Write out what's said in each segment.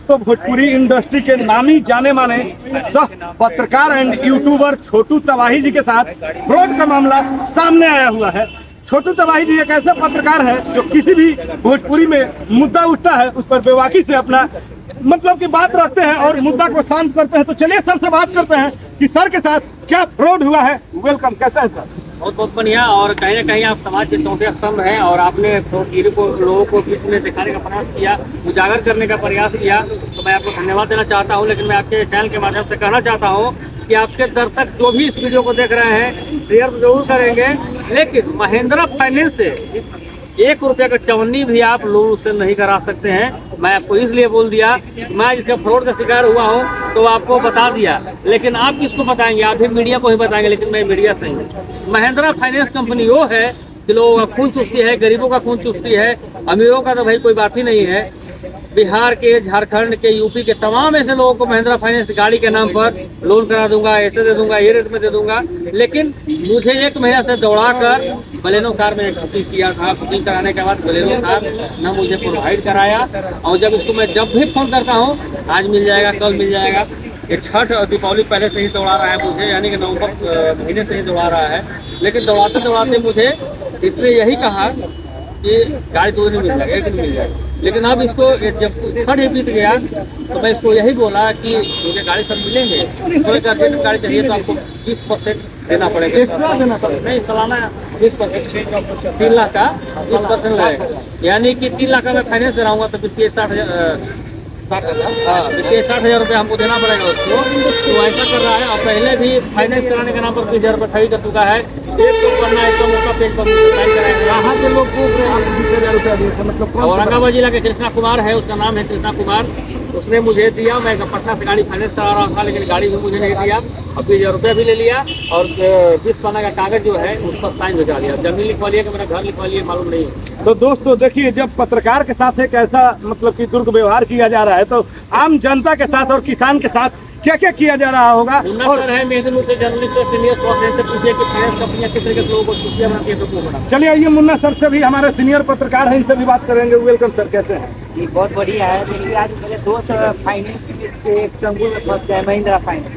दोस्तों, भोजपुरी इंडस्ट्री के नामी जाने माने सह पत्रकार एंड यूट्यूबर छोटू तबाही जी के साथ फ्रॉड का मामला सामने आया हुआ है। छोटू तबाही जी एक ऐसे पत्रकार है जो किसी भी भोजपुरी में मुद्दा उठता है उस पर बेबाकी से अपना मतलब की बात रखते हैं और मुद्दा को शांत करते हैं। तो चलिए सर से बात करते हैं कि सर के साथ क्या फ्रॉड हुआ है। वेलकम, कैसा है सर? बहुत बहुत बढ़िया। और कहीं ना कहीं आप समाज के चौथे स्तंभ हैं और आपने फ्रॉडगिरी को लोगों को बीच में दिखाने का प्रयास किया, उजागर करने का प्रयास किया, तो मैं आपको धन्यवाद देना चाहता हूं। लेकिन मैं आपके चैनल के माध्यम से कहना चाहता हूं कि आपके दर्शक जो भी इस वीडियो को देख रहे हैं शेयर जरूर करेंगे, लेकिन महिंद्रा फाइनेंस से 1 रुपये का चवन्नी भी आप लोन से नहीं करा सकते हैं। मैं आपको इसलिए बोल दिया, मैं जिसका फ्रॉड का शिकार हुआ हूं तो आपको बता दिया, लेकिन आप किसको बताएंगे? आप भी मीडिया को ही बताएंगे, लेकिन मैं मीडिया से हूँ। महिंद्रा फाइनेंस कंपनी वो है कि लोगों का खून चूसती है, गरीबों का खून चूसती है, अमीरों का तो भाई कोई बात ही नहीं है। बिहार के, झारखंड के, यूपी के तमाम ऐसे लोगों को महिंद्रा फाइनेंस गाड़ी के नाम पर लोन करा दूंगा, ऐसे दे दूंगा, ये रेट में दे दूंगा। लेकिन मुझे 1 महीना से दौड़ाकर बलेनो कार में बुकिंग किया था। बुकिंग कराने के बाद बलेनो कार न मुझे प्रोवाइड कराया। और जब इसको मैं जब भी फोन करता हूँ, आज मिल जाएगा, कल मिल जाएगा। ये छठ और दीपावली पहले से ही दौड़ा रहा है मुझे, यानी कि नवंबर महीने से ही दौड़ा रहा है। लेकिन दौड़ाते दौड़ाते मुझे इसने यही कहा कि गाड़ी 2 दिन मिल जाएगा, 1 दिन मिल जाएगा। लेकिन अब इसको जब छठ बीत गया तो मैं इसको यही बोला कि मुझे गाड़ी सब मिलेंगे, थोड़े अर्जेंट गाड़ी चाहिए तो आपको 20% देना पड़ेगा। नहीं, सालाना 20%, 3 लाख का 20% लगेगा। यानी कि 3 लाख का मैं फाइनेंस कराऊंगा तो फिर 60,000 रुपये हमको देना पड़ेगा उसको। तो ऐसा कर रहा है। और पहले भी फाइनेंस कराने के नाम पर 20,000 रुपये ठगी कर चुका है। एक तो करना एकदम मोटा पेज पर यहाँ के लोग को 20,000 रुपया मतलब। औरंगाबाद जिला के कृष्णा कुमार है, उसका नाम है कृष्णा कुमार। उसने मुझे दिया, मैं पटना से गाड़ी फाइनेंस करा रहा था, लेकिन गाड़ी भी मुझे नहीं दिया। अब 20,000 रुपया भी ले लिया और 20 पन्ना का कागज जो है उस पर साइन भिजा लिया। जमीन लिखवा लिया कि मेरा घर लिखवा लिया, मालूम नहीं है। तो दोस्तों देखिए, जब पत्रकार के साथ एक ऐसा मतलब कि दुर्व्यवहार किया जा रहा है तो आम जनता के साथ और किसान के साथ क्या क्या किया जा रहा होगा। और है मेहनत से जर्नलिस्ट से सीनियर से पूछिए कि फाइनेंस कंपनियां किस तरीके से लोगों को छुट्टियां बनाती है तो क्यों बनाती है। चलिए आइए, मुन्ना सर से भी हमारे सीनियर पत्रकार हैं, इनसे भी बात करेंगे। वेलकम सर, कैसे हैं? ये बहुत बढ़िया है। देखिए, आज मेरे दोस्त फाइनेंस के एक चंगुल में फंस गए, महिंद्रा फाइनेंस।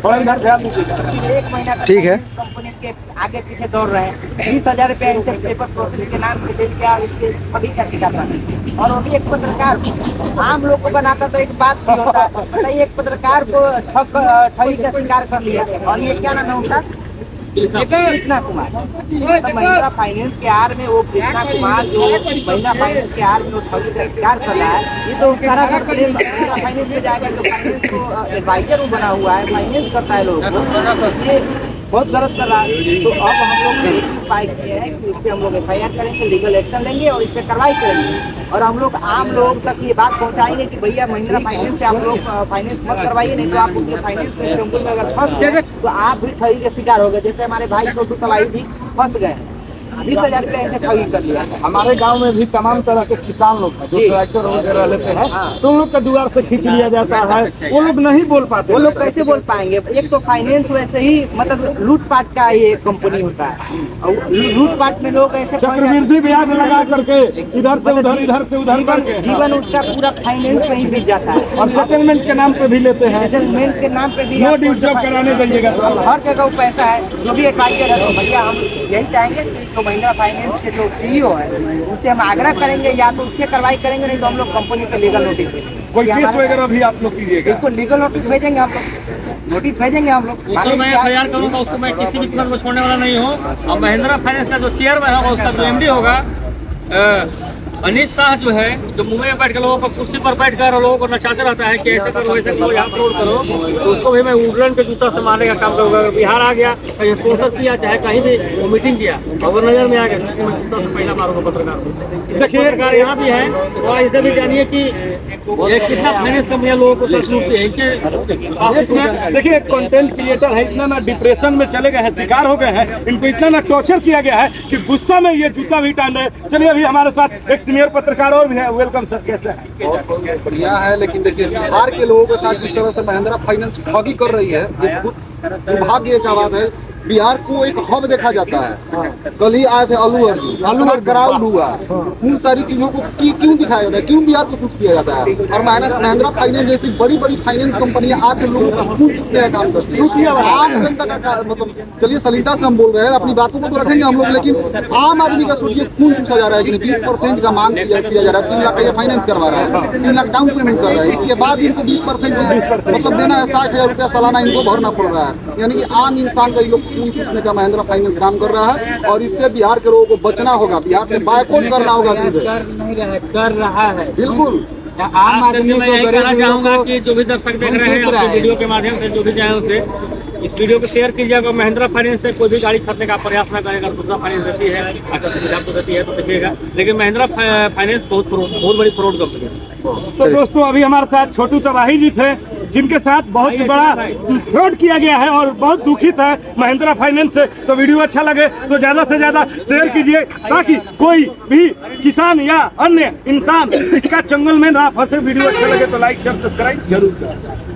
थोड़ा इधर ध्यान दीजिएगा। 1 महीना ठीक है, कंपनी के आगे पीछे दौड़ रहे हैं। 20,000 रुपया इनसे पेपर प्रोसेस के नाम पे दे दिया, इसके सभी का शिकार था। और वो भी एक पत्रकार आम लोग को बनाता तो एक बात भी होता है, बताइए। एक पत्रकार को ठगी का शिकार कर लिया। और ये क्या नाम है उनका? कृष्णा कुमार। महिंद्रा फाइनेंस के आर में वो कृष्णा कुमार जो महिंद्रा फाइनेंस के आर में वो ठगी का शिकार कर रहा है, ये तो सरासर प्रेम महिंद्रा फाइनेंस में जाएगा। जो फाइनेंस को एडवाइजर बना हुआ है, फाइनेंस करता है लोगों को, ये बहुत गलत कर रहा है। तो अब हम लोग उपाय किए हैं कि इस पर हम लोग FIR करेंगे, लीगल एक्शन लेंगे और इस पर कार्रवाई करेंगे। और हम लोग आम लोगों तक ये बात पहुंचाएंगे कि भैया महिंद्रा फाइनेंस से आप लोग फाइनेंस मत करवाइए, नहीं तो आप उनके फाइनेंस में चंगुल में अगर फंस गए तो आप भी ठगी के शिकार हो गए। जैसे हमारे भाई छोटू तबाही भी फंस गए, 20,000 रुपये ऐसे ठगी कर लिया। हमारे गांव में भी तमाम तरह के किसान लोग हैं जो ट्रैक्टर वगैरह लेते हैं, तो उन लोग का दुआर से खींच लिया जाता है। वो लोग नहीं बोल पाते। वो लोग कैसे बोल पाएंगे? एक तो फाइनेंस वैसे ही मतलब लूटपाट का ये कंपनी होता है। और लूटपाट में लोग ऐसे चक्रवृद्धि ब्याज लगा करके इधर से उधर, इधर से उधर करके जीवन उसका पूरा फाइनेंस में ही बीत जाता है। और सेटलमेंट के नाम पे भी लेते हैं। सेटलमेंट के नाम पे भी नो ड्यू जॉब कराने दीजिएगा तो हर जगह वो पैसा है। जो भी एडवाइजर है, तो भैया हम यही चाहेंगे कि जो महिंद्रा फाइनेंस के जो CEO है उनसे हम आग्रह करेंगे, या तो उससे कार्रवाई करेंगे, नहीं तो हम लोग कंपनी पे लीगल नोटिस देंगे। कोई केस वगैरह भी आप लोग कीजिएगा? बिल्कुल लीगल नोटिस भेजेंगे हम लोग, नोटिस भेजेंगे हम लोग। उसको मैं FIR करूँगा, उसको मैं किसी भी कीमत में छोड़ने वाला नहीं हूँ। और महिंद्रा फाइनेंस का जो चेयरमैन होगा, उसका जो MD होगा अनिश शाह, जो है जो मुंबई में बैठ कर लोगों को कुर्सी पर बैठ कर लोगों को नचाते रहता है कि ऐसे करो वैसे करो, यहाँ फ्रॉड करो, तो उसको भी मैं उड़न के जूता से मारने का काम करूँगा। बिहार आ गया, कहीं स्पॉन्सर किया, चाहे कहीं भी वो मीटिंग किया, अगर नजर में आ गया तो उसको मैं जूता से पहला मारूंगा। पत्रकार यहाँ भी है, और इसे भी जानिए कि ये कितना फाइनेंस कंपनियां लोगों को सच लूटती है। देखिए, एक कंटेंट क्रिएटर है, इतना ना डिप्रेशन में चले गए हैं, शिकार हो गए हैं, इनको इतना ना टॉर्चर किया गया है कि गुस्सा में ये जूता भी टांग रहे। चलिए, अभी हमारे साथ एक सीनियर पत्रकार और भी है। वेलकम सर, कैसे हैं? बहुत बढ़िया है। लेकिन देखिए, बिहार के लोगों के साथ जिस तरह से महिंद्रा फाइनेंस ठगी कर रही है, ये बहुत दुर्भाग्य का बात है। बिहार को एक हब देखा जाता है। कल ही आए थे अल्लू अर्जुन क्राउड हुआ, उन सारी चीजों को क्यों दिखाया जाता है, क्यों बिहार को कुछ किया जाता है। और महिंद्रा फाइनेंस जैसी बड़ी बड़ी फाइनेंस कंपनियां आके लोगों का खून चूसने का काम करती है। आम जनता का मतलब, चलिए सलीता से हम बोल रहे हैं, अपनी बातों को तो रखेंगे हम लोग, लेकिन आम आदमी का सोचिए खून चूसा जा रहा है कि 20% का मांग किया जा रहा है। 3 लाख का फाइनेंस करवा रहा है, 3 लाख डाउन पेमेंट कर रहा है, इसके बाद इनको 20% मतलब देना है, 60,000 रुपया सालाना इनको भरना पड़ रहा है। यानी कि आम इंसान का ये लोग खून चूसने का महिंद्रा फाइनेंस काम कर रहा है, और इससे बिहार के लोगों को बचना होगा, बिहार से बायकॉट करना होगा सीधे। कर रहा है बिल्कुल। आम आदमी को मैं ये कहना गरीब चाहूंगा लोगों कि जो भी दर्शक देख रहे हैं रहा आपके है। वीडियो के माध्यम से, जो भी चैनल से इस वीडियो को शेयर कीजिएगा। महिंद्रा फाइनेंस से कोई भी गाड़ी खरीदने का प्रयास न करेगा। दूसरा फाइनेंस देती है, अच्छा सुविधा तो देती है तो देखिएगा, लेकिन महिंद्रा फाइनेंस बहुत बड़ी फ्रॉड कंपनी है। तो दोस्तों अभी हमारे साथ छोटू तबाही जी थे, जिनके साथ बहुत ही बड़ा फ्रॉड किया गया है और बहुत दुखित है महिंद्रा फाइनेंस से। तो वीडियो अच्छा लगे तो ज्यादा से ज्यादा शेयर कीजिए, ताकि कोई भी किसान या अन्य इंसान इसका चंगुल में ना फंसे। वीडियो अच्छा लगे तो लाइक शेयर सब्सक्राइब जरूर करें।